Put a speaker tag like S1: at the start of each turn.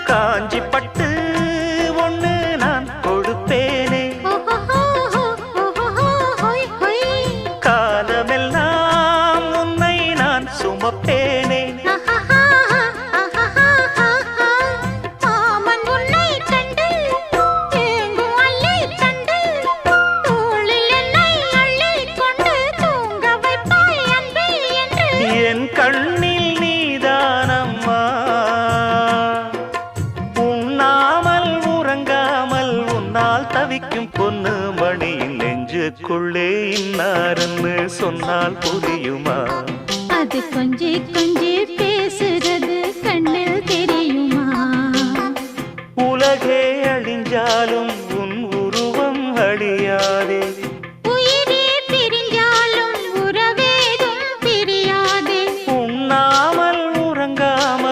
S1: காஞ்சி பட்டு ஒண்ணு நான் கொடுப்பேனே, காலமெல்லாம் உன்னை நான் சுமப்பேனே. என் கண்ணில் நீதானம்மா, உண்ணாமல் உறங்காமல் உன்னால் தவிக்கும் பொண்ணு மணியின் நெஞ்சுக்குள்ளே இன்னாருன்னு சொன்னால் புரியுமா?
S2: அது கொஞ்சி கொஞ்சி